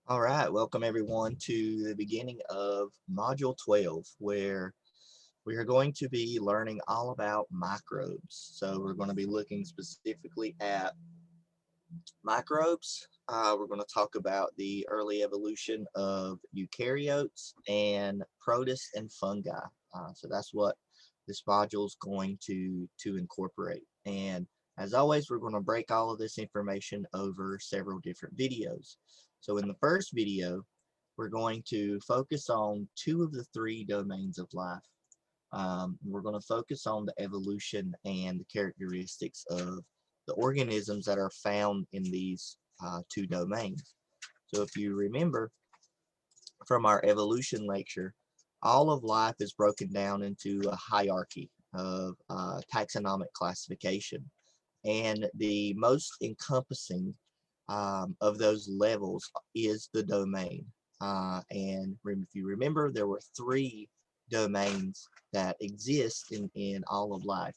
All right, welcome everyone to the beginning of Module 12, where we are going to be learning all about microbes. So we're going to be looking specifically at microbes. We're going to talk about the early evolution of eukaryotes and protists and fungi. So that's what this module is going to incorporate. And as always, we're going to break all of this information over several different videos. So in the first video, we're going to focus on two of the three domains of life. We're going to focus on the evolution and the characteristics of the organisms that are found in these two domains. So if you remember from our evolution lecture, all of life is broken down into a hierarchy of taxonomic classification. And the most encompassing of those levels is the domain. And if you remember, there were three domains that exist in all of life.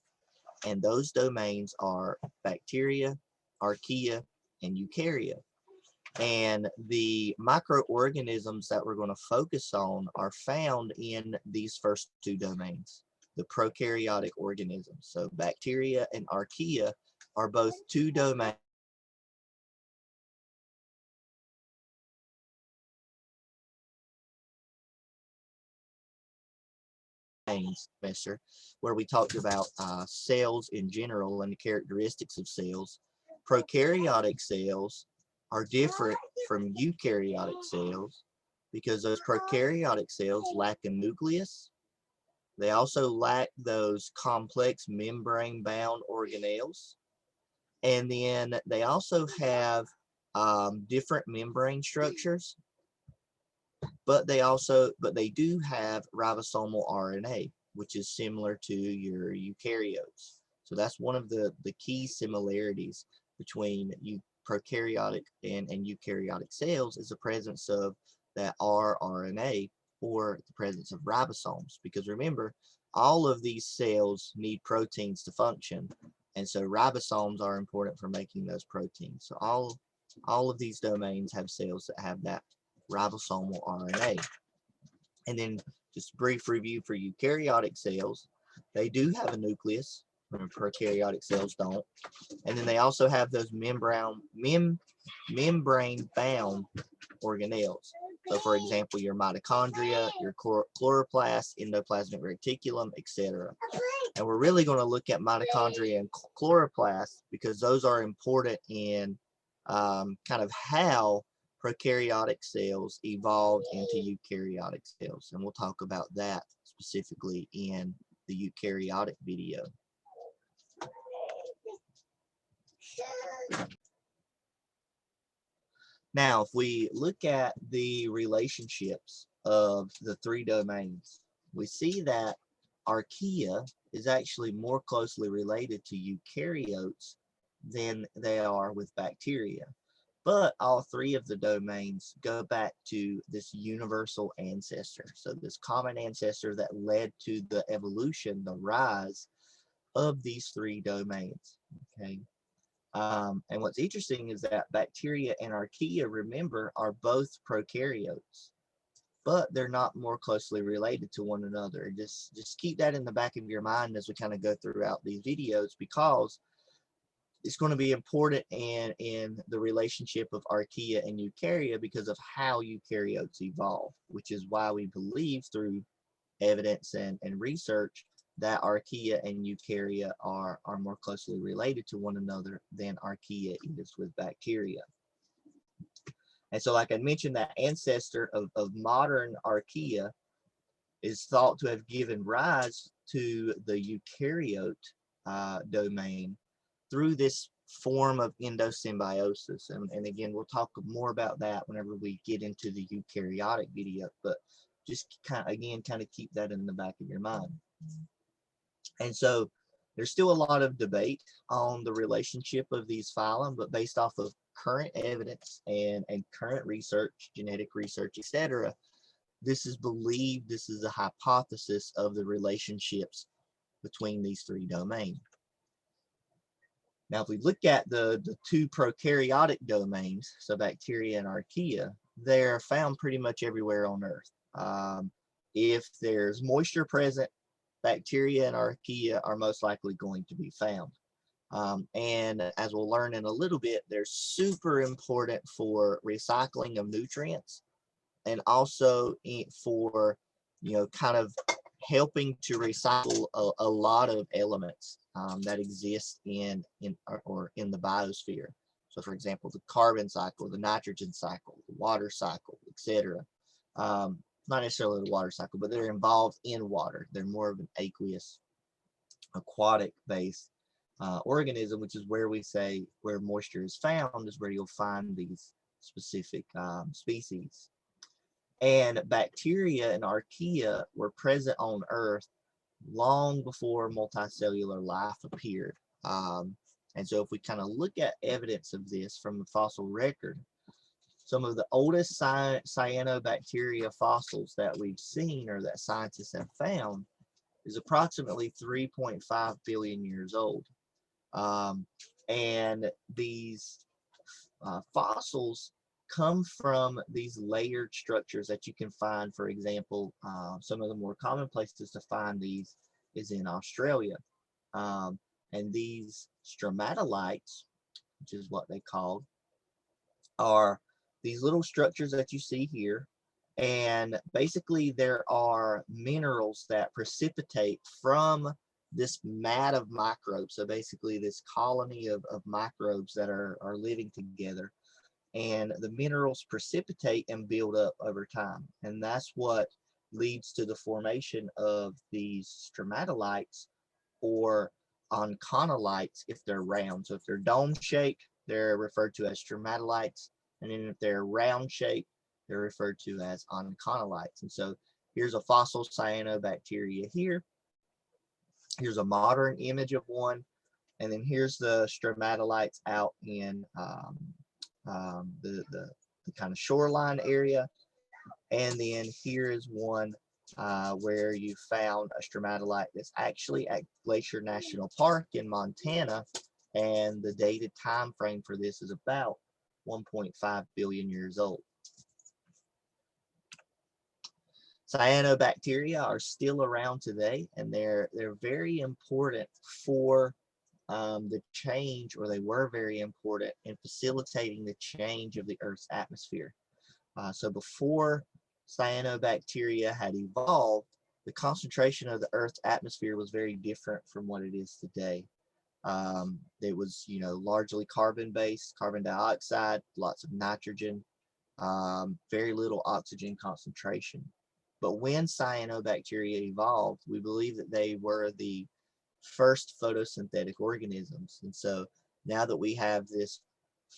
And those domains are bacteria, archaea, and eukarya. And the microorganisms that we're going to focus on are found in these first two domains, the prokaryotic organisms. So bacteria and archaea are both two domains semester where we talked about cells in general and the characteristics of cells. Prokaryotic cells are different from eukaryotic cells because those prokaryotic cells lack a nucleus. They also lack those complex membrane-bound organelles. And then they also have different membrane structures, but they do have ribosomal RNA, which is similar to your eukaryotes. So that's one of the key similarities between prokaryotic and eukaryotic cells is the presence of that rRNA or the presence of ribosomes. Because remember, all of these cells need proteins to function, and so ribosomes are important for making those proteins. So all of these domains have cells that have that ribosomal RNA. And then just a brief review for eukaryotic cells. They do have a nucleus, when prokaryotic cells don't. And then they also have those membrane-bound organelles. So for example, your mitochondria, your chloroplast, endoplasmic reticulum, etc. And we're really going to look at mitochondria and chloroplast because those are important in kind of how prokaryotic cells evolved into eukaryotic cells. And we'll talk about that specifically in the eukaryotic video. Now, if we look at the relationships of the three domains, we see that archaea is actually more closely related to eukaryotes than they are with bacteria. But all three of the domains go back to this universal ancestor. So this common ancestor that led to the evolution, the rise of these three domains. Okay. And what's interesting is that bacteria and archaea, remember, are both prokaryotes, but they're not more closely related to one another. Just keep that in the back of your mind as we kind of go throughout these videos, because it's going to be important in the relationship of archaea and eukarya because of how eukaryotes evolve, which is why we believe through evidence and research that archaea and eukarya are more closely related to one another than archaea is with bacteria. And so, like I mentioned, that ancestor of modern archaea is thought to have given rise to the eukaryote domain through this form of endosymbiosis. And again, we'll talk more about that whenever we get into the eukaryotic video, but just kind of keep that in the back of your mind. And so there's still a lot of debate on the relationship of these phylum, but based off of current evidence and current research, genetic research, etc., this is believed, this is a hypothesis of the relationships between these three domains. Now, if we look at the two prokaryotic domains, so bacteria and archaea, they're found pretty much everywhere on Earth. If there's moisture present, bacteria and archaea are most likely going to be found. And as we'll learn in a little bit, they're super important for recycling of nutrients, and also for, kind of helping to recycle a lot of elements that exist or in the biosphere. So, for example, the carbon cycle, the nitrogen cycle, the water cycle, etc. Not necessarily the water cycle, but they're involved in water. They're more of an aqueous, aquatic based organism, which is where we say where moisture is found is where you'll find these specific species. And bacteria and archaea were present on Earth long before multicellular life appeared. And so if we kind of look at evidence of this from the fossil record, some of the oldest cyanobacteria fossils that we've seen or that scientists have found is approximately 3.5 billion years old. And these fossils come from these layered structures that you can find. For example, some of the more common places to find these is in Australia. And these stromatolites, which is what they called, are these little structures that you see here. And basically there are minerals that precipitate from this mat of microbes. So basically this colony of microbes that are living together. And the minerals precipitate and build up over time. And that's what leads to the formation of these stromatolites or onconolites if they're round. So if they're dome shaped, they're referred to as stromatolites. And then if they're round shaped, they're referred to as onconolites. And so here's a fossil cyanobacteria here. Here's a modern image of one. And then here's the stromatolites out in the kind of shoreline area. And then here is one where you found a stromatolite that's actually at Glacier National Park in Montana. And the dated time frame for this is about 1.5 billion years old. Cyanobacteria are still around today, and they're very important for the change, or they were very important in facilitating the change of the Earth's atmosphere. So before cyanobacteria had evolved, the concentration of the Earth's atmosphere was very different from what it is today. It was, largely carbon-based, carbon dioxide, lots of nitrogen, very little oxygen concentration. But when cyanobacteria evolved, we believe that they were the first photosynthetic organisms. And so now that we have this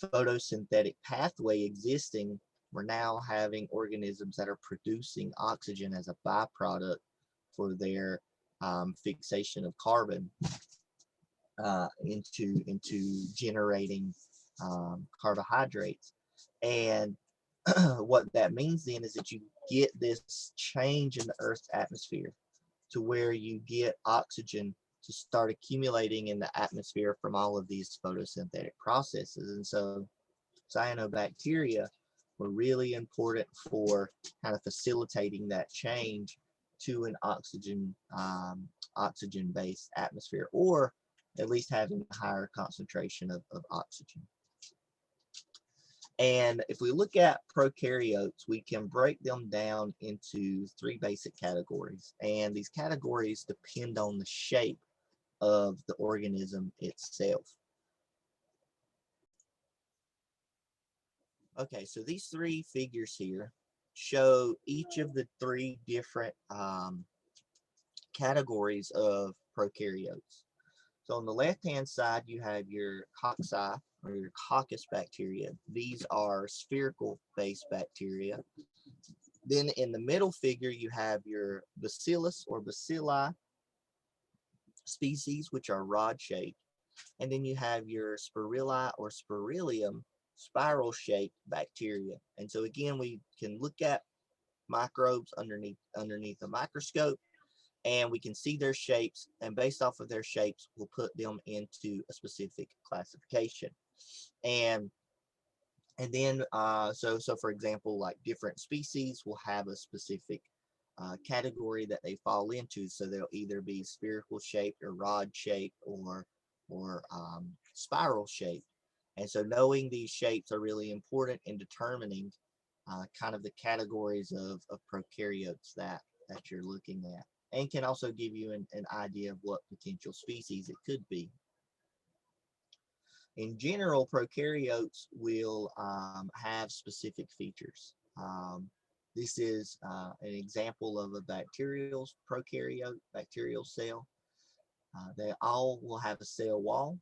photosynthetic pathway existing, we're now having organisms that are producing oxygen as a byproduct for their fixation of carbon into generating carbohydrates. And what that means then is that you get this change in the Earth's atmosphere to where you get oxygen to start accumulating in the atmosphere from all of these photosynthetic processes. And so cyanobacteria were really important for kind of facilitating that change to an oxygen-based atmosphere, or at least having a higher concentration of oxygen. And if we look at prokaryotes, we can break them down into three basic categories. And these categories depend on the shape of the organism itself. Okay, so these three figures here show each of the three different categories of prokaryotes. So on the left-hand side, you have your cocci, or your coccus bacteria. These are spherical-based bacteria. Then in the middle figure, you have your bacillus or bacilli species, which are rod-shaped. And then you have your spirilla or spirillum, spiral-shaped bacteria. And so again, we can look at microbes underneath a microscope, and we can see their shapes, and based off of their shapes, we'll put them into a specific classification. And And then, so for example, like different species will have a specific category that they fall into. So they'll either be spherical shaped or rod shaped or spiral shaped. And so knowing these shapes are really important in determining kind of the categories of prokaryotes that you're looking at, and can also give you an idea of what potential species it could be. In general, prokaryotes will have specific features. This is an example of a bacterial prokaryote, bacterial cell. They all will have a cell wall,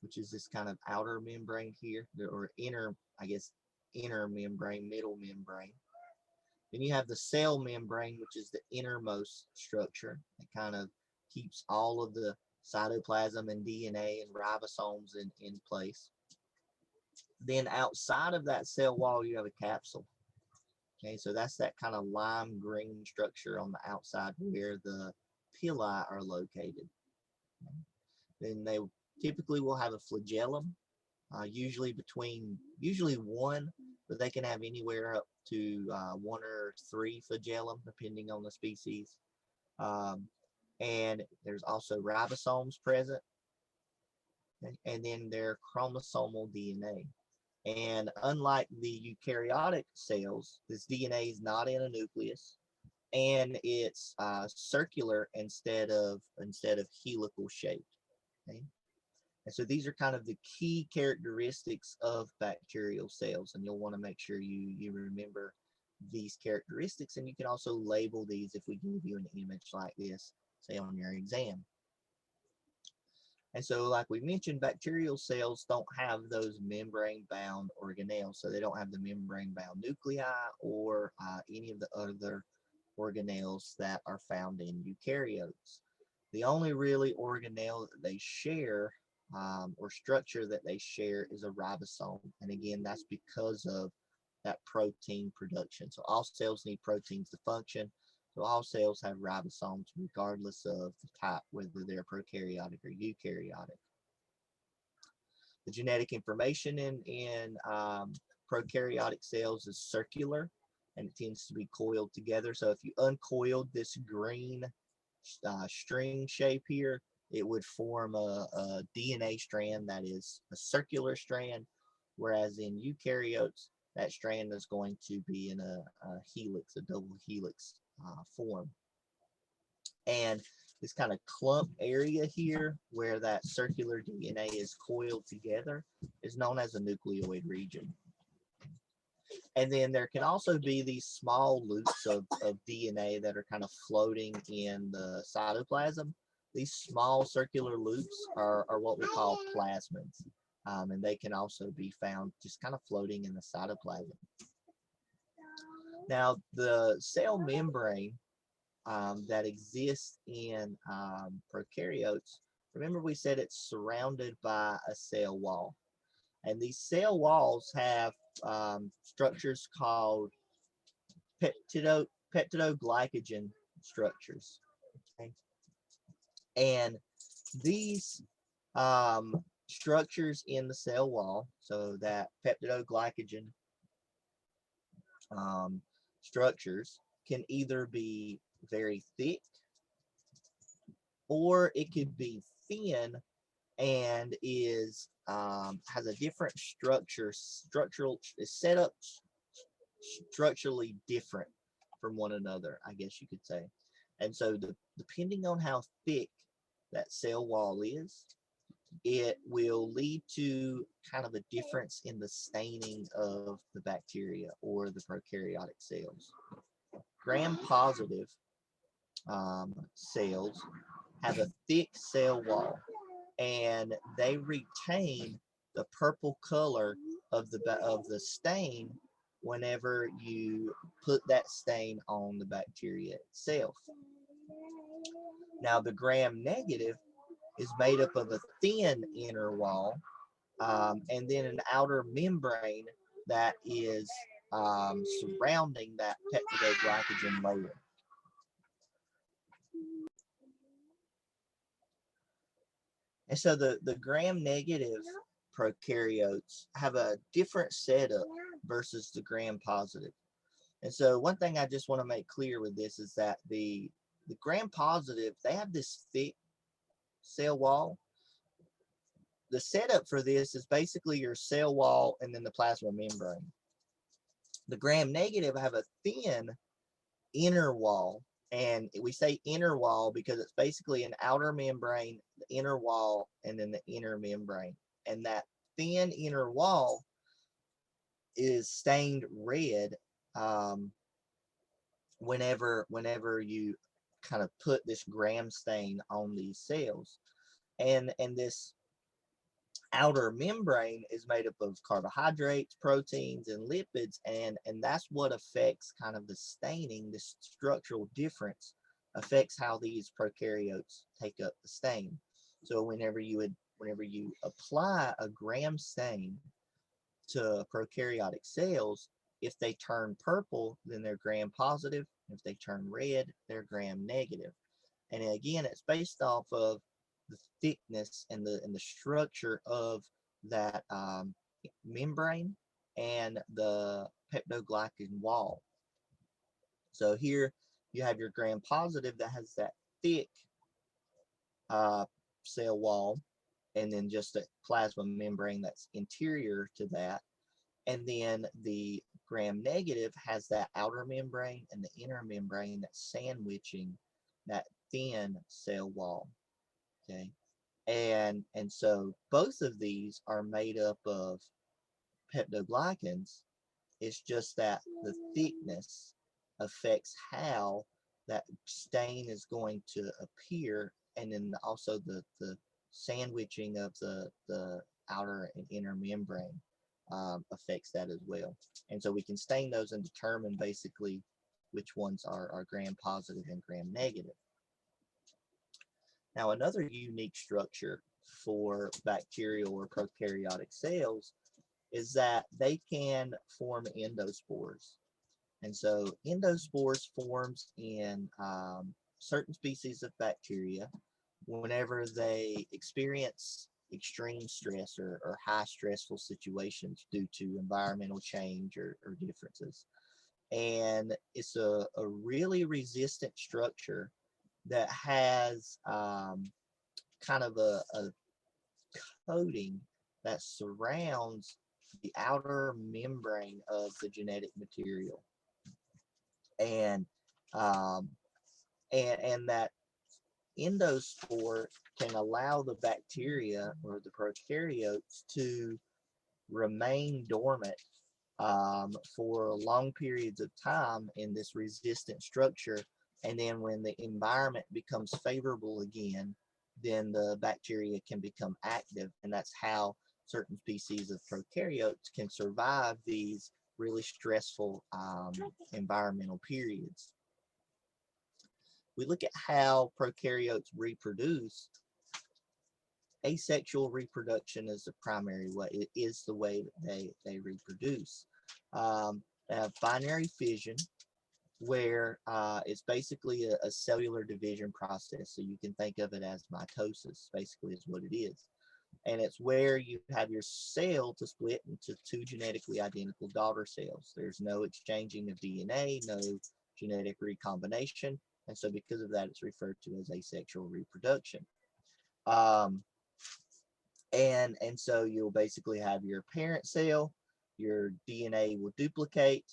which is this kind of outer membrane here, or inner, I guess, inner membrane, middle membrane. Then you have the cell membrane, which is the innermost structure. It kind of keeps all of the cytoplasm and DNA and ribosomes in place. Then outside of that cell wall, you have a capsule. Okay, so that's that kind of lime green structure on the outside where the pili are located. Okay. Then they typically will have a flagellum, usually one, but they can have anywhere up to 1 or 3 flagellum, depending on the species. And there's also ribosomes present, okay? And then their chromosomal DNA. And unlike the eukaryotic cells, this DNA is not in a nucleus, and it's circular instead of helical shaped. Okay? And so these are kind of the key characteristics of bacterial cells, and you'll want to make sure you remember these characteristics, and you can also label these if we give you an image like this, say on your exam. And so, like we mentioned, bacterial cells don't have those membrane-bound organelles, so they don't have the membrane-bound nuclei or any of the other organelles that are found in eukaryotes. The only really organelle that they share or structure that they share is a ribosome. And again, that's because of that protein production. So all cells need proteins to function. So all cells have ribosomes regardless of the type, whether they're prokaryotic or eukaryotic. The genetic information in prokaryotic cells is circular, and it tends to be coiled together. So if you uncoiled this green string shape here, it would form a DNA strand that is a circular strand, whereas in eukaryotes, that strand is going to be in a helix, a double helix form. And this kind of clump area here where that circular DNA is coiled together is known as a nucleoid region. And then there can also be these small loops of DNA that are kind of floating in the cytoplasm. These small circular loops are what we call plasmids. And they can also be found just kind of floating in the cytoplasm. Now, the cell membrane that exists in prokaryotes, remember we said it's surrounded by a cell wall. And these cell walls have structures called peptidoglycogen structures. Okay? And these structures in the cell wall, so that peptidoglycogen structures can either be very thick or it could be thin and is has a different structural is set up structurally different from one another, I guess you could say. And so depending on how thick that cell wall is, it will lead to kind of a difference in the staining of the bacteria or the prokaryotic cells. Gram-positive cells have a thick cell wall, and they retain the purple color of the stain whenever you put that stain on the bacteria itself. Now, the gram-negative is made up of a thin inner wall and then an outer membrane that is surrounding that peptidoglycogen layer. And so the gram-negative prokaryotes have a different setup versus the gram-positive. And so one thing I just want to make clear with this is that the gram-positive, they have this thick cell wall. The setup for this is basically your cell wall and then the plasma membrane. The gram-negative have a thin inner wall, and we say inner wall because it's basically an outer membrane, the inner wall, and then the inner membrane. And that thin inner wall is stained red whenever you kind of put this gram stain on these cells. And this outer membrane is made up of carbohydrates, proteins, and lipids, and that's what affects kind of the staining. This structural difference affects how these prokaryotes take up the stain. So whenever you apply a gram stain to prokaryotic cells, if they turn purple, then they're gram positive. If they turn red, they're gram negative. And again, it's based off of the thickness and the structure of that membrane and the peptoglycan wall. So here you have your gram positive that has that thick cell wall, and then just a plasma membrane that's interior to that. And then the gram negative has that outer membrane and the inner membrane that's sandwiching that thin cell wall. Okay. And so both of these are made up of peptoglycans. It's just that the thickness affects how that stain is going to appear, and then also the sandwiching of the outer and inner membrane affects that as well. And so we can stain those and determine basically which ones are gram positive and gram negative. Now, another unique structure for bacterial or prokaryotic cells is that they can form endospores. And so endospores forms in certain species of bacteria whenever they experience extreme stress or high stressful situations due to environmental change or differences. And it's a really resistant structure that has kind of a coating that surrounds the outer membrane of the genetic material. And that endospore can allow the bacteria or the prokaryotes to remain dormant for long periods of time in this resistant structure. And then when the environment becomes favorable again, then the bacteria can become active. And that's how certain species of prokaryotes can survive these really stressful environmental periods. We look at how prokaryotes reproduce. Asexual reproduction is the primary way. It is the way that they reproduce. They have binary fission, where it's basically a cellular division process. So you can think of it as mitosis, basically is what it is. And it's where you have your cell to split into two genetically identical daughter cells. There's no exchanging of DNA, no genetic recombination. And so because of that, it's referred to as asexual reproduction. And so you'll basically have your parent cell, your DNA will duplicate,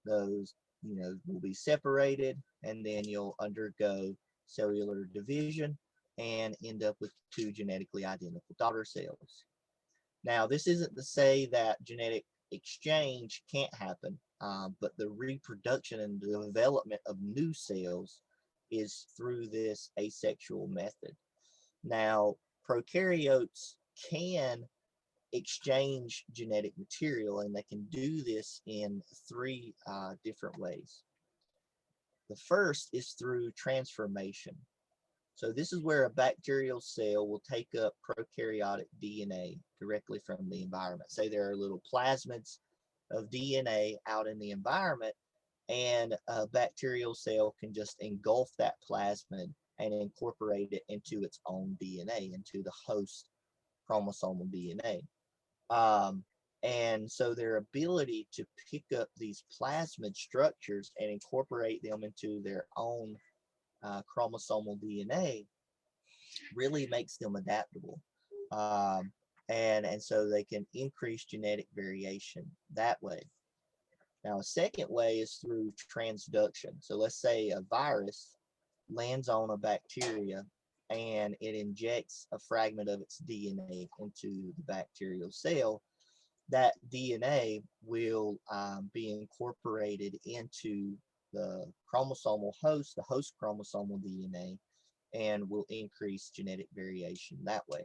those will be separated, and then you'll undergo cellular division and end up with two genetically identical daughter cells. Now, this isn't to say that genetic exchange can't happen, but the reproduction and the development of new cells is through this asexual method. Now, prokaryotes can exchange genetic material, and they can do this in three different ways. The first is through transformation. So this is where a bacterial cell will take up prokaryotic DNA directly from the environment. Say there are little plasmids of DNA out in the environment, and a bacterial cell can just engulf that plasmid and incorporate it into its own DNA, into the host chromosomal DNA. Um, and so their ability to pick up these plasmid structures and incorporate them into their own chromosomal DNA really makes them adaptable. Um, and so they can increase genetic variation that way. Now, a second way is through transduction. So let's say a virus lands on a bacteria and it injects a fragment of its DNA into the bacterial cell. That DNA will be incorporated into the chromosomal host, the host chromosomal DNA, and will increase genetic variation that way.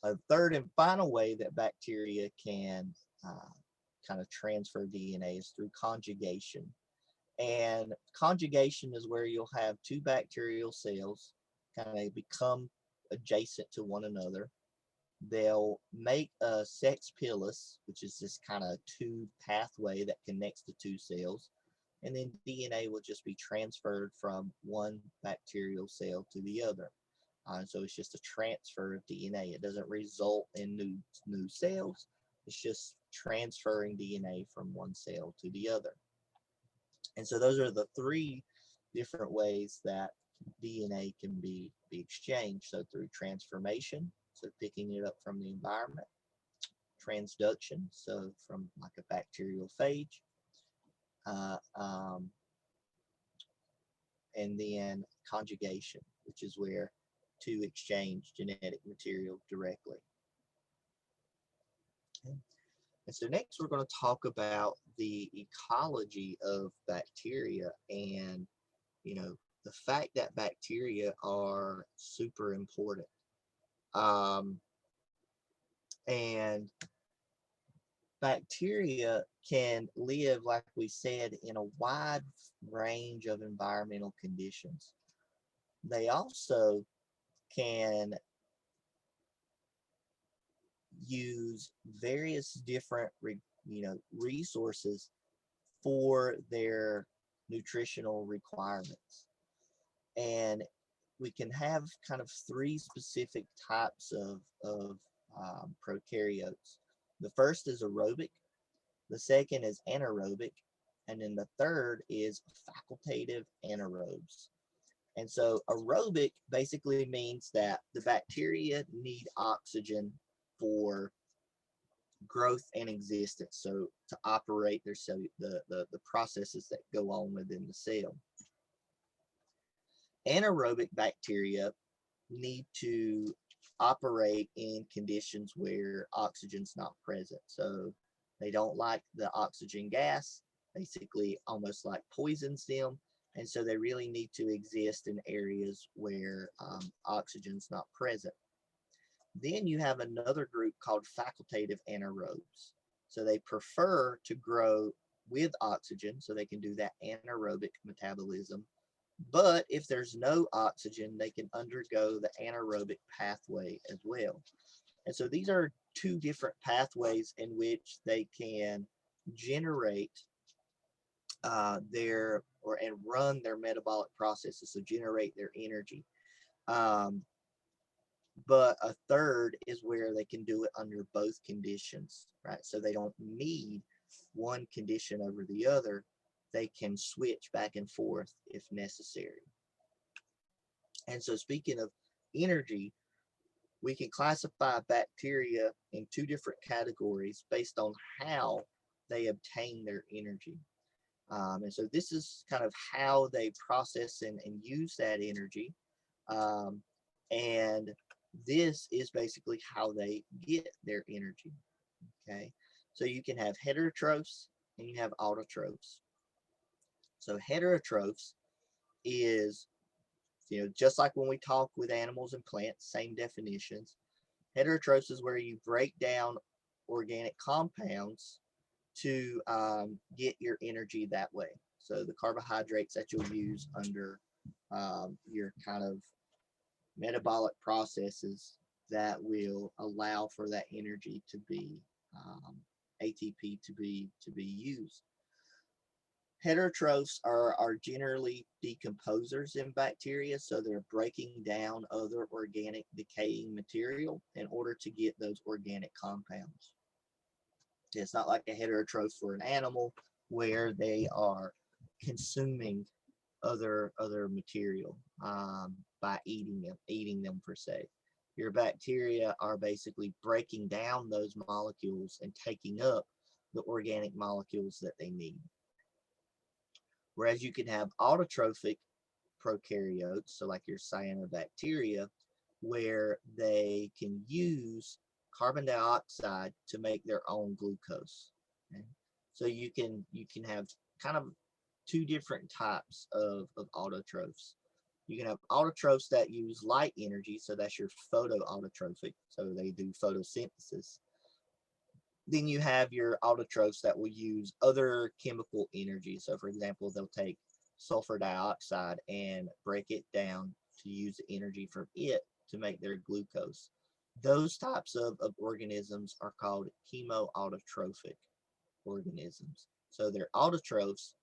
A third and final way that bacteria can kind of transfer DNA is through conjugation. And conjugation is where you'll have two bacterial cells kind of become adjacent to one another. They'll make a sex pilus, which is this kind of tube pathway that connects the two cells. And then DNA will just be transferred from one bacterial cell to the other. So it's just a transfer of DNA. It doesn't result in new cells. It's just transferring DNA from one cell to the other. And so those are the three different ways that DNA can be exchanged. So through transformation, so picking it up from the environment, transduction, so from like a bacterial phage, uh, um, and then conjugation, which is where to exchange genetic material directly. Okay. And so next we're going to talk about the ecology of bacteria and, the fact that bacteria are super important. Um, and bacteria can live, like we said, in a wide range of environmental conditions. They also can use various different resources for their nutritional requirements. And we can have kind of three specific types of prokaryotes. The first is aerobic, the second is anaerobic, and then the third is facultative anaerobes. And so aerobic basically means that the bacteria need oxygen for growth and existence, so to operate their cell, the processes that go on within the cell. Anaerobic bacteria need to operate in conditions where oxygen's not present. So they don't like the oxygen gas, basically almost like poisons them. And so they really need to exist in areas where oxygen's not present. Then you have another group called facultative anaerobes. So they prefer to grow with oxygen, so they can do that anaerobic metabolism. But if there's no oxygen, they can undergo the anaerobic pathway as well. And so these are two different pathways in which they can generate and run their metabolic processes, so generate their energy. But a third is where they can do it under both conditions, right? So they don't need one condition over the other. They can switch back and forth if necessary. And so speaking of energy, we can classify bacteria in two different categories based on how they obtain their energy. And so this is kind of how they process and use that energy. And this is basically how they get their energy. Okay, so you can have heterotrophs and you have autotrophs. So heterotrophs is, just like when we talk with animals and plants, same definitions. Heterotrophs is where you break down organic compounds to get your energy that way. So the carbohydrates that you'll use under your kind of metabolic processes that will allow for that energy to be ATP to be used. Heterotrophs are generally decomposers in bacteria, so they're breaking down other organic decaying material in order to get those organic compounds. It's not like a heterotroph for an animal where they are consuming other material by eating them per se. Your bacteria are basically breaking down those molecules and taking up the organic molecules that they need. Whereas you can have autotrophic prokaryotes, so like your cyanobacteria, where they can use carbon dioxide to make their own glucose. Okay? So you can have kind of two different types of autotrophs. You can have autotrophs that use light energy, so that's your photoautotrophic, so they do photosynthesis. Then you have your autotrophs that will use other chemical energy. So for example, they'll take sulfur dioxide and break it down to use the energy from it to make their glucose. Those types of organisms are called chemoautotrophic organisms. So they're autotrophs,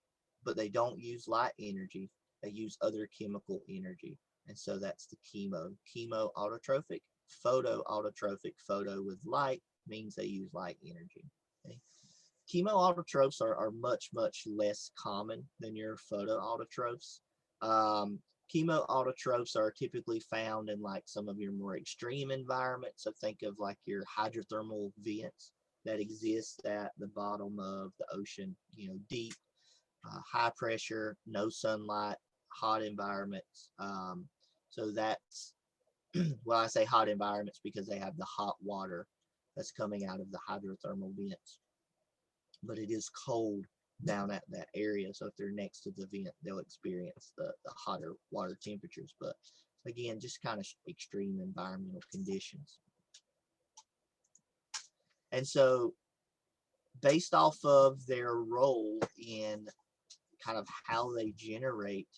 but they don't use light energy. They use other chemical energy. And so that's the chemoautotrophic, photoautotrophic, photo with light means they use light energy. Okay? Chemoautotrophs are much, much less common than your photoautotrophs. Chemoautotrophs are typically found in like some of your more extreme environments. So think of like your hydrothermal vents that exist at the bottom of the ocean, deep, high pressure, no sunlight, hot environments. So that's well, I say hot environments because they have the hot water that's coming out of the hydrothermal vents. But it is cold down at that area. So if they're next to the vent, they'll experience the hotter water temperatures. But again, just kind of extreme environmental conditions. And so based off of their role in kind of how they generate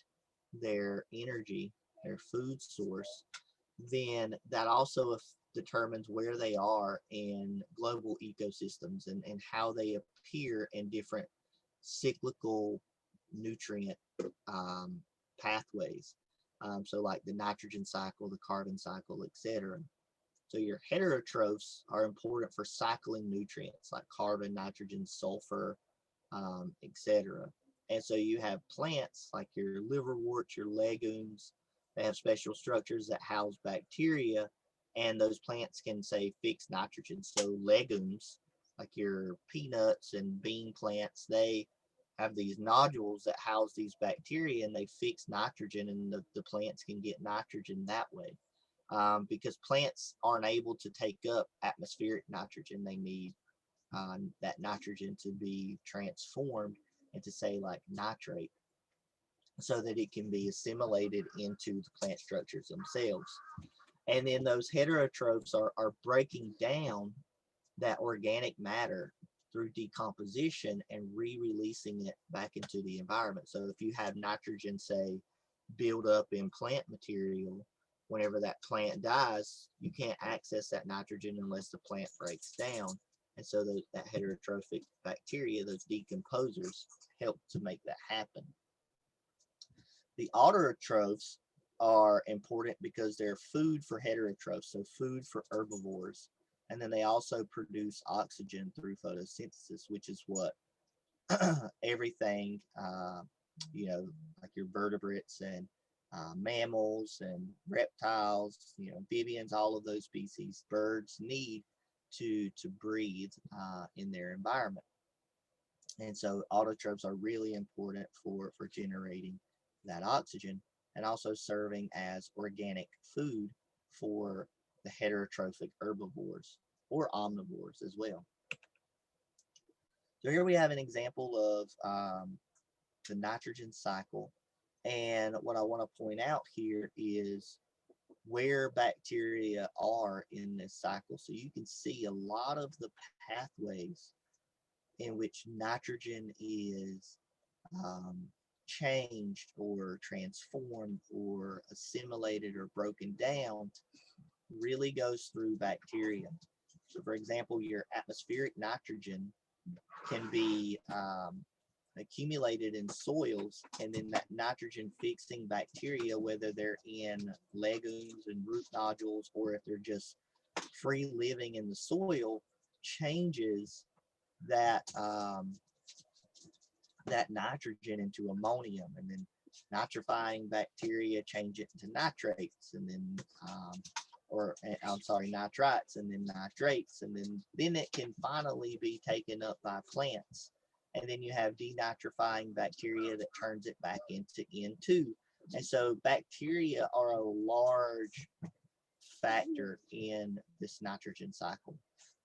their energy, their food source, then that also determines where they are in global ecosystems and how they appear in different cyclical nutrient pathways. So like the nitrogen cycle, the carbon cycle, etc. So your heterotrophs are important for cycling nutrients like carbon, nitrogen, sulfur, etc. And so you have plants like your liverworts, your legumes. They have special structures that house bacteria, and those plants can say fix nitrogen. So legumes like your peanuts and bean plants, they have these nodules that house these bacteria, and they fix nitrogen, and the plants can get nitrogen that way. Because plants aren't able to take up atmospheric nitrogen, they need that nitrogen to be transformed into, say, like nitrate, so that it can be assimilated into the plant structures themselves. And then those heterotrophs are breaking down that organic matter through decomposition and re-releasing it back into the environment. So if you have nitrogen, say, build up in plant material, whenever that plant dies, you can't access that nitrogen unless the plant breaks down. And so that heterotrophic bacteria, those decomposers, help to make that happen. The autotrophs are important because they're food for heterotrophs, so food for herbivores. And then they also produce oxygen through photosynthesis, which is what everything, like your vertebrates and mammals and reptiles, amphibians, all of those species, birds need to breathe in their environment. And so autotrophs are really important for generating that oxygen and also serving as organic food for the heterotrophic herbivores or omnivores as well. So here we have an example of the nitrogen cycle. And what I want to point out here is where bacteria are in this cycle. So you can see a lot of the pathways in which nitrogen is changed or transformed or assimilated or broken down really goes through bacteria. So for example, your atmospheric nitrogen can be accumulated in soils, and then that nitrogen fixing bacteria, whether they're in legumes and root nodules or if they're just free living in the soil, changes that that nitrogen into ammonium, and then nitrifying bacteria change it to nitrates, and then I'm sorry, nitrites, and then nitrates, and then it can finally be taken up by plants. And then you have denitrifying bacteria that turns it back into N2. And so bacteria are a large factor in this nitrogen cycle.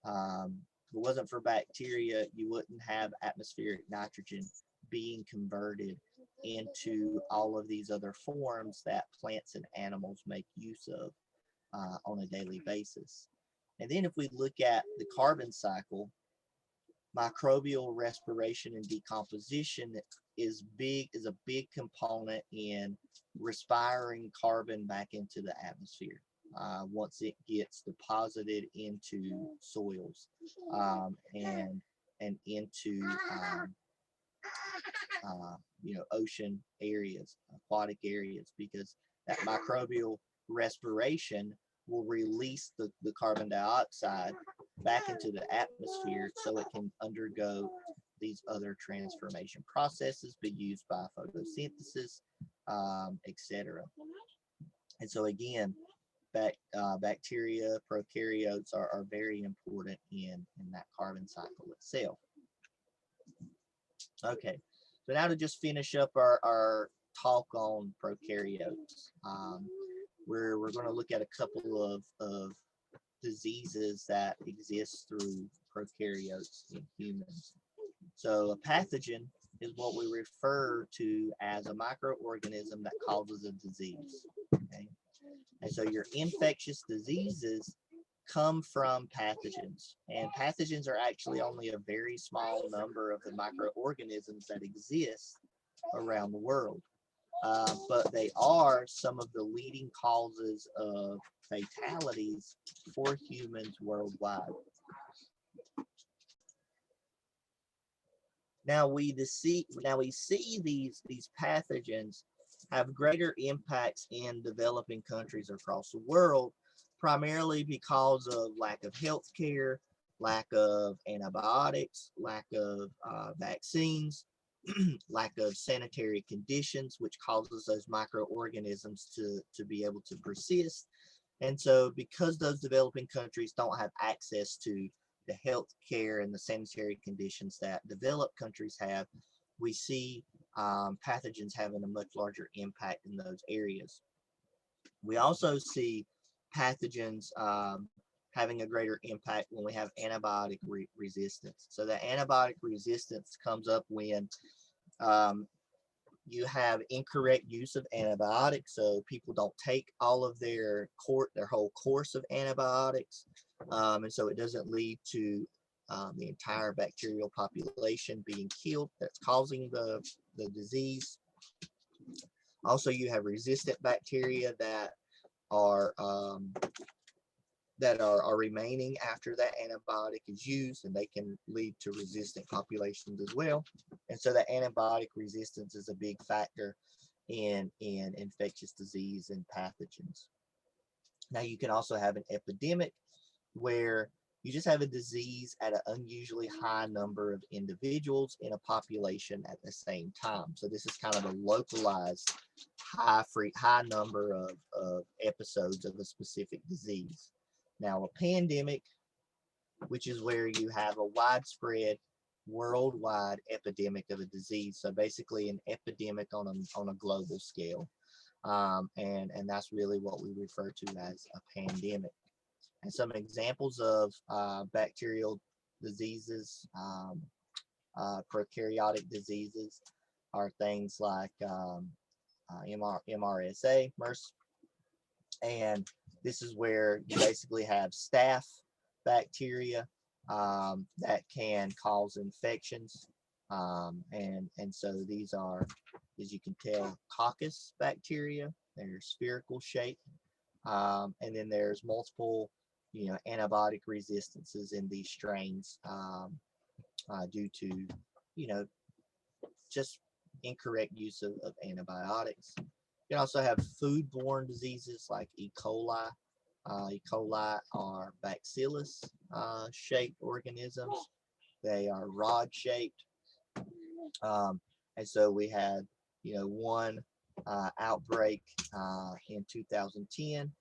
If it wasn't for bacteria, you wouldn't have atmospheric nitrogen being converted into all of these other forms that plants and animals make use of on a daily basis. And then if we look at the carbon cycle, microbial respiration and decomposition is a big component in respiring carbon back into the atmosphere once it gets deposited into soils and into ocean areas, aquatic areas, because that microbial respiration will release the carbon dioxide back into the atmosphere so it can undergo these other transformation processes, be used by photosynthesis, etc. And so again, bacteria, prokaryotes are very important in that carbon cycle itself. Okay, so now to just finish up our talk on prokaryotes, we're going to look at a couple of diseases that exist through prokaryotes in humans. So a pathogen is what we refer to as a microorganism that causes a disease. Okay? And so your infectious diseases come from pathogens, and pathogens are actually only a very small number of the microorganisms that exist around the world. But they are some of the leading causes of fatalities for humans worldwide. Now we see these pathogens have greater impacts in developing countries across the world, primarily because of lack of health care, lack of antibiotics, lack of vaccines, lack of sanitary conditions, which causes those microorganisms to be able to persist. And so because those developing countries don't have access to the health care and the sanitary conditions that developed countries have, we see pathogens having a much larger impact in those areas. We also see pathogens having a greater impact when we have antibiotic resistance. So the antibiotic resistance comes up when you have incorrect use of antibiotics, so people don't take all of their whole course of antibiotics, and so it doesn't lead to the entire bacterial population being killed that's causing the disease. Also, you have resistant bacteria that are remaining after that antibiotic is used, and they can lead to resistant populations as well. And so the antibiotic resistance is a big factor in infectious disease and pathogens. Now you can also have an epidemic where you just have a disease at an unusually high number of individuals in a population at the same time. So this is kind of a localized high number of episodes of a specific disease. Now a pandemic, which is where you have a widespread worldwide epidemic of a disease. So basically an epidemic on a global scale. And that's really what we refer to as a pandemic. And some examples of bacterial diseases, prokaryotic diseases, are things like MRSA, MERS, and this is where you basically have staph bacteria that can cause infections, and so these are, as you can tell, coccus bacteria. They're spherical shape, and then there's multiple antibiotic resistances in these strains due to just incorrect use of antibiotics. You can also have foodborne diseases like E. coli. E. coli are bacillus shaped organisms. They are rod shaped. And so we had, one outbreak in 2010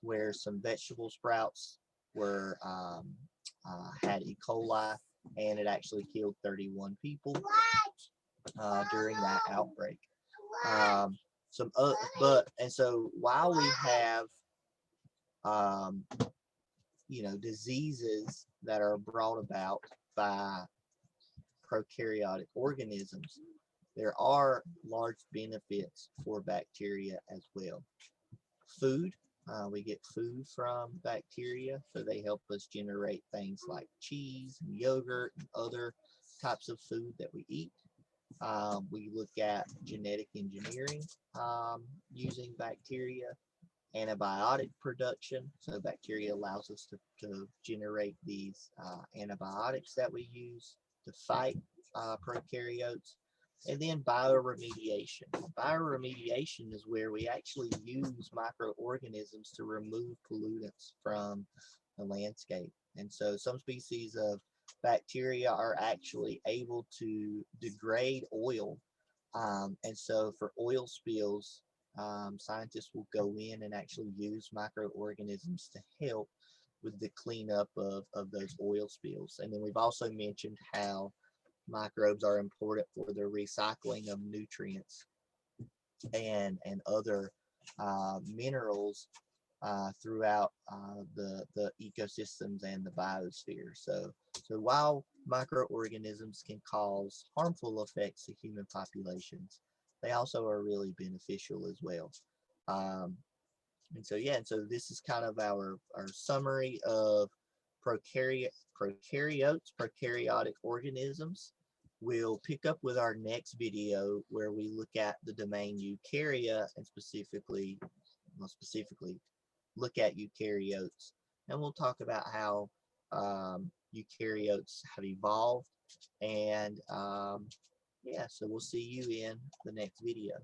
where some vegetable sprouts were had E. coli, and it actually killed 31 people during that outbreak. And so while we have diseases that are brought about by prokaryotic organisms, there are large benefits for bacteria as well. Food, we get food from bacteria, so they help us generate things like cheese and yogurt and other types of food that we eat. We look at genetic engineering using bacteria, antibiotic production. So bacteria allows us to generate these antibiotics that we use to fight prokaryotes. And then bioremediation. Bioremediation is where we actually use microorganisms to remove pollutants from the landscape. And so some species of bacteria are actually able to degrade oil. And so for oil spills, scientists will go in and actually use microorganisms to help with the cleanup of those oil spills. And then we've also mentioned how microbes are important for the recycling of nutrients and other minerals throughout the ecosystems and the biosphere. So while microorganisms can cause harmful effects to human populations, they also are really beneficial as well. And so this is kind of our summary of prokaryotic organisms. We'll pick up with our next video where we look at the domain eukarya and specifically look at eukaryotes, and we'll talk about how eukaryotes have evolved. And so we'll see you in the next video.